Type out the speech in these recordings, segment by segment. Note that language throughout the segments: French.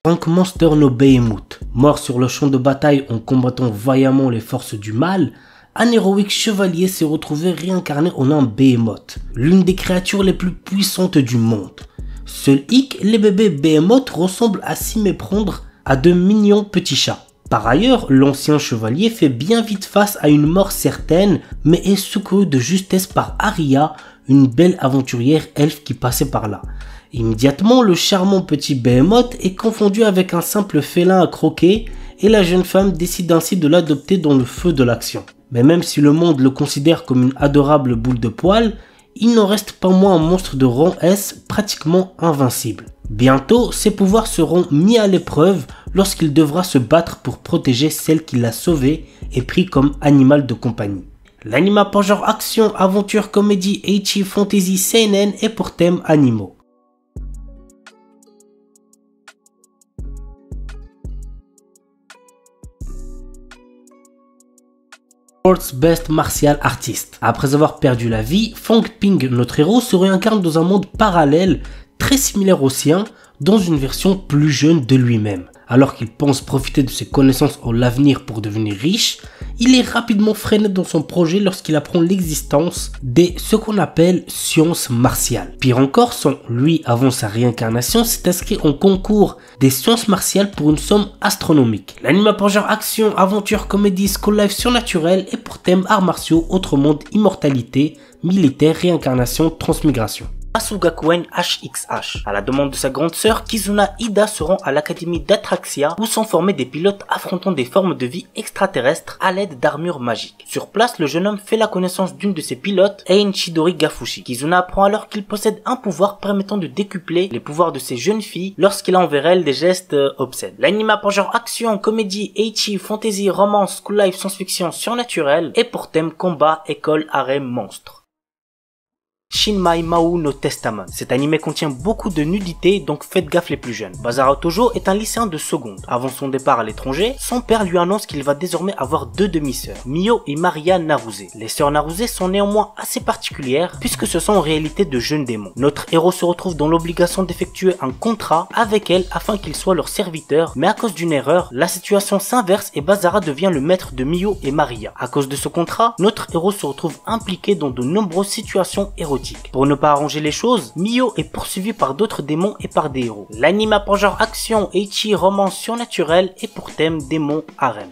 Ink Monster no Behemoth. Mort sur le champ de bataille en combattant vaillamment les forces du mal, un héroïque chevalier s'est retrouvé réincarné en un Behemoth, l'une des créatures les plus puissantes du monde. Seul hic, les bébés Behemoth ressemblent à s'y méprendre à de mignons petits chats. Par ailleurs, l'ancien chevalier fait bien vite face à une mort certaine, mais est secouru de justesse par Aria, une belle aventurière elfe qui passait par là. Immédiatement, le charmant petit Behemoth est confondu avec un simple félin à croquer et la jeune femme décide ainsi de l'adopter dans le feu de l'action. Mais même si le monde le considère comme une adorable boule de poils, il n'en reste pas moins un monstre de rang S pratiquement invincible. Bientôt, ses pouvoirs seront mis à l'épreuve lorsqu'il devra se battre pour protéger celle qui l'a sauvé et pris comme animal de compagnie. L'anime pour genre action, aventure, comédie, ecchi, fantasy, seinen et pour thème animaux. World's Best Martial Artist. Après avoir perdu la vie, Fang Ping, notre héros, se réincarne dans un monde parallèle très similaire au sien, dans une version plus jeune de lui-même. Alors qu'il pense profiter de ses connaissances en l'avenir pour devenir riche, il est rapidement freiné dans son projet lorsqu'il apprend l'existence des ce qu'on appelle sciences martiales. Pire encore, lui, avant sa réincarnation, s'est inscrit en concours des sciences martiales pour une somme astronomique. L'anime pour genre action, aventure, comédie, school life surnaturel et pour thème arts martiaux, autre monde, immortalité, militaire, réincarnation, transmigration. Asugakuen HXH. À la demande de sa grande sœur, Kizuna Ida se rend à l'académie d'Atraxia où sont formés des pilotes affrontant des formes de vie extraterrestres à l'aide d'armures magiques. Sur place, le jeune homme fait la connaissance d'une de ses pilotes, Ein Chidori Gafushi. Kizuna apprend alors qu'il possède un pouvoir permettant de décupler les pouvoirs de ces jeunes filles lorsqu'il a envers elles des gestes obscènes. L'anime pour genre action, comédie, ecchi, fantasy, romance, school life, science-fiction, surnaturel et pour thème combat, école, harem, monstre. Shinmai Mau no Testament. Cet anime contient beaucoup de nudité, donc faites gaffe les plus jeunes. Bazara Tojo est un lycéen de seconde. Avant son départ à l'étranger, son père lui annonce qu'il va désormais avoir deux demi-sœurs, Mio et Maria Naruse. Les sœurs Naruse sont néanmoins assez particulières, puisque ce sont en réalité de jeunes démons. Notre héros se retrouve dans l'obligation d'effectuer un contrat avec elles afin qu'il soit leur serviteur, mais à cause d'une erreur, la situation s'inverse et Bazara devient le maître de Mio et Maria. À cause de ce contrat, notre héros se retrouve impliqué dans de nombreuses situations érotiques. Pour ne pas arranger les choses, Mio est poursuivi par d'autres démons et par des héros. L'anime pour genre action, ecchi, romance surnaturel et pour thème démon harem.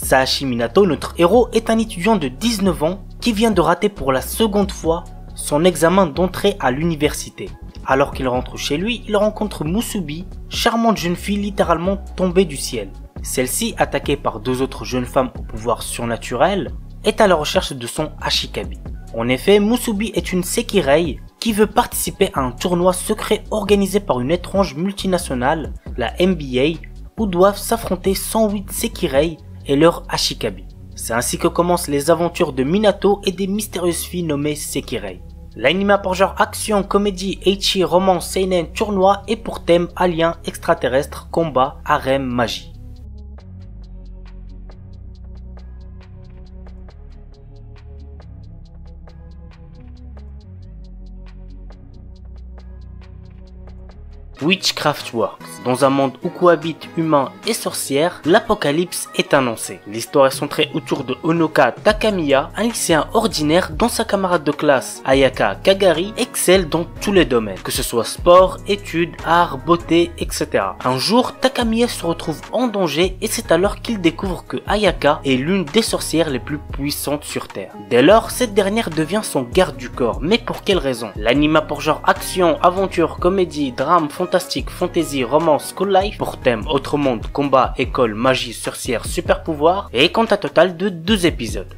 Saashi Minato, notre héros, est un étudiant de 19 ans qui vient de rater pour la seconde fois son examen d'entrée à l'université. Alors qu'il rentre chez lui, il rencontre Musubi, charmante jeune fille littéralement tombée du ciel. Celle-ci, attaquée par deux autres jeunes femmes au pouvoir surnaturel, est à la recherche de son Ashikabi. En effet, Musubi est une Sekirei qui veut participer à un tournoi secret organisé par une étrange multinationale, la NBA, où doivent s'affronter 108 Sekirei et leur Ashikabi. C'est ainsi que commencent les aventures de Minato et des mystérieuses filles nommées Sekirei. L'anime pour genre action, comédie, ecchi, romance, seinen, tournoi et pour thème alien, extraterrestre, combat, harem, magie. Witchcraft Works. Dans un monde où cohabitent humains et sorcières, l'apocalypse est annoncé. L'histoire est centrée autour de Honoka Takamiya, un lycéen ordinaire dont sa camarade de classe, Ayaka Kagari, excelle dans tous les domaines, que ce soit sport, études, art, beauté, etc. Un jour, Takamiya se retrouve en danger et c'est alors qu'il découvre que Ayaka est l'une des sorcières les plus puissantes sur Terre. Dès lors, cette dernière devient son garde du corps. Mais pour quelle raison? L'anime pour genre action, aventure, comédie, drame, fantastique, fantasy, romance, school life, pour thème autre monde, combat, école, magie, sorcière, super pouvoir, et compte un total de 2 épisodes.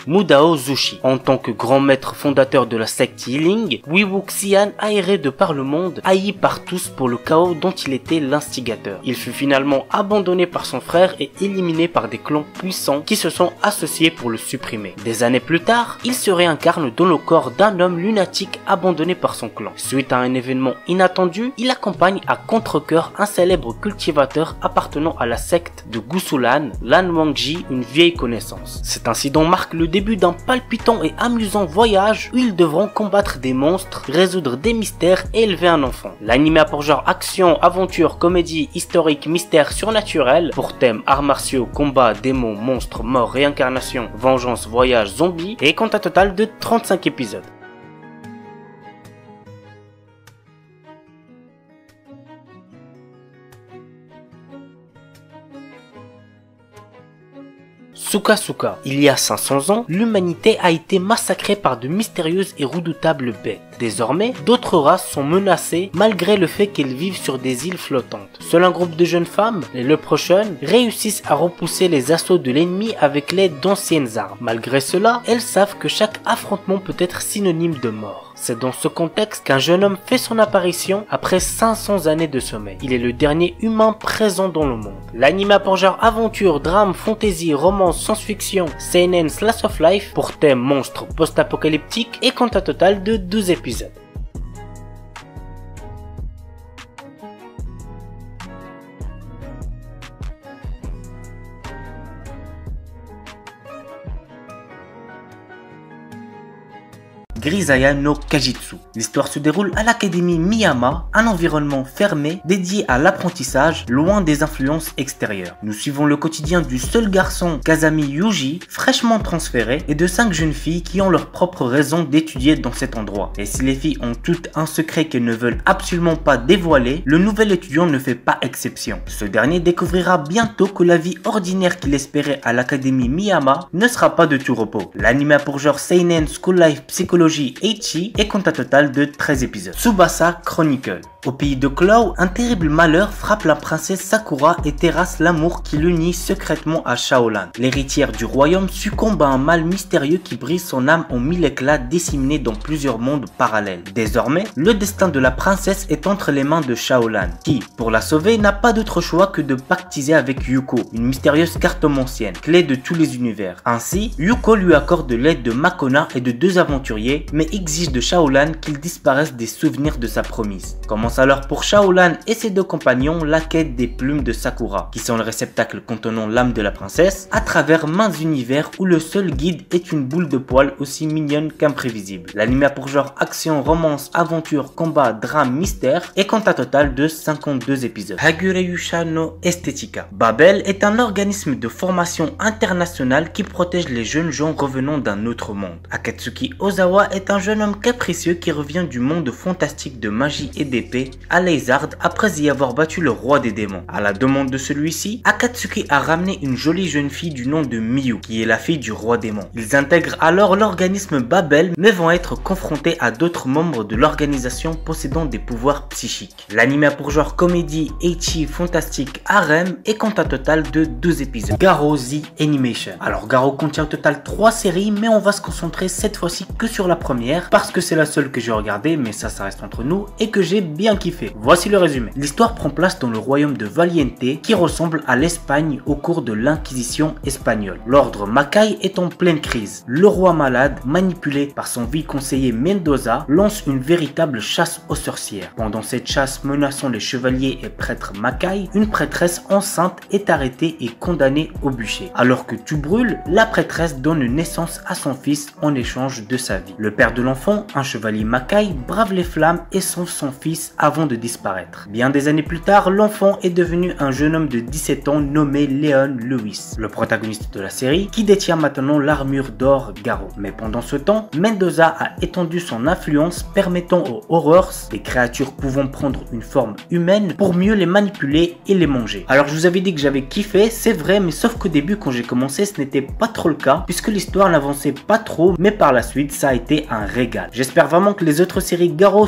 Mudao Zushi. En tant que grand maître fondateur de la secte Yiling, Wiwuxian errait de par le monde, haï par tous pour le chaos dont il était l'instigateur. Il fut finalement abandonné par son frère et éliminé par des clans puissants qui se sont associés pour le supprimer. Des années plus tard, il se réincarne dans le corps d'un homme lunatique abandonné par son clan. Suite à un événement inattendu, il accompagne à contre-cœur un célèbre cultivateur appartenant à la secte de Gusulan, Lan Wangji, une vieille connaissance. Cet incident marque le début d'un palpitant et amusant voyage où ils devront combattre des monstres, résoudre des mystères et élever un enfant. L'anime a pour genre action, aventure, comédie, historique, mystère, surnaturel, pour thème arts martiaux, combats, démons, monstres, morts, réincarnation, vengeance, voyage, zombies, et compte un total de 35 épisodes. Suka Suka. Il y a 500 ans, l'humanité a été massacrée par de mystérieuses et redoutables bêtes. Désormais, d'autres races sont menacées malgré le fait qu'elles vivent sur des îles flottantes. Seul un groupe de jeunes femmes, les Leprechaun, réussissent à repousser les assauts de l'ennemi avec l'aide d'anciennes armes. Malgré cela, elles savent que chaque affrontement peut être synonyme de mort. C'est dans ce contexte qu'un jeune homme fait son apparition après 500 années de sommeil. Il est le dernier humain présent dans le monde. L'anime a pour genre aventure, drame, fantasy, romance, science-fiction, seinen, slice of life, pour thème monstre post-apocalyptique et compte un total de 12 épisodes. Grisaya no Kajitsu. L'histoire se déroule à l'académie Miyama, un environnement fermé dédié à l'apprentissage, loin des influences extérieures. Nous suivons le quotidien du seul garçon Kazami Yuji, fraîchement transféré, et de 5 jeunes filles qui ont leur propre raison d'étudier dans cet endroit. Et si les filles ont toutes un secret qu'elles ne veulent absolument pas dévoiler, le nouvel étudiant ne fait pas exception. Ce dernier découvrira bientôt que la vie ordinaire qu'il espérait à l'académie Miyama ne sera pas de tout repos. L'anime a pour genre seinen, school life, psychologie, Eichi et compte un total de 13 épisodes. Tsubasa Chronicle. Au pays de Cloud, un terrible malheur frappe la princesse Sakura et terrasse l'amour qui l'unit secrètement à Shaolan. L'héritière du royaume succombe à un mal mystérieux qui brise son âme en 1000 éclats disséminés dans plusieurs mondes parallèles. Désormais, le destin de la princesse est entre les mains de Shaolan, qui, pour la sauver, n'a pas d'autre choix que de pactiser avec Yuko, une mystérieuse cartomancienne, clé de tous les univers. Ainsi, Yuko lui accorde l'aide de Makona et de 2 aventuriers, mais exige de Shaolan qu'il disparaisse des souvenirs de sa promise. Commence alors pour Shaolan et ses 2 compagnons la quête des plumes de Sakura, qui sont le réceptacle contenant l'âme de la princesse, à travers maints univers où le seul guide est une boule de poils aussi mignonne qu'imprévisible. L'anime a pour genre action, romance, aventure, combat, drame, mystère et compte un total de 52 épisodes. Hagureyusha no Estetica. Babel est un organisme de formation internationale qui protège les jeunes gens revenant d'un autre monde. Akatsuki Ozawa est un jeune homme capricieux qui revient du monde fantastique de magie et d'épée à Leizard après y avoir battu le roi des démons. À la demande de celui-ci, Akatsuki a ramené une jolie jeune fille du nom de Miyu, qui est la fille du roi démon. Ils intègrent alors l'organisme Babel, mais vont être confrontés à d'autres membres de l'organisation possédant des pouvoirs psychiques. L'anime a pour genre comédie, ecchi, fantastique, harem et compte un total de 12 épisodes. Garo The Animation. Alors Garo contient au total 3 séries, mais on va se concentrer cette fois-ci que sur la première, parce que c'est la seule que j'ai regardée, mais ça reste entre nous, et que j'ai bien kiffé. Voici le résumé. L'histoire prend place dans le royaume de Valiente, qui ressemble à l'Espagne au cours de l'Inquisition espagnole. L'ordre Mackay est en pleine crise. Le roi malade, manipulé par son vil conseiller Mendoza, lance une véritable chasse aux sorcières. Pendant cette chasse menaçant les chevaliers et prêtres Mackay, une prêtresse enceinte est arrêtée et condamnée au bûcher. Alors que tout brûle, la prêtresse donne naissance à son fils en échange de sa vie. Le père de l'enfant, un chevalier Mackay, brave les flammes et sauve son fils avant de disparaître. Bien des années plus tard, l'enfant est devenu un jeune homme de 17 ans nommé Leon Lewis, le protagoniste de la série, qui détient maintenant l'armure d'or Garo. Mais pendant ce temps, Mendoza a étendu son influence permettant aux Horrors, des créatures pouvant prendre une forme humaine, pour mieux les manipuler et les manger. Alors je vous avais dit que j'avais kiffé, c'est vrai, mais sauf qu'au début quand j'ai commencé ce n'était pas trop le cas, puisque l'histoire n'avançait pas trop, mais par la suite ça a été un régal. J'espère vraiment que les autres séries Garo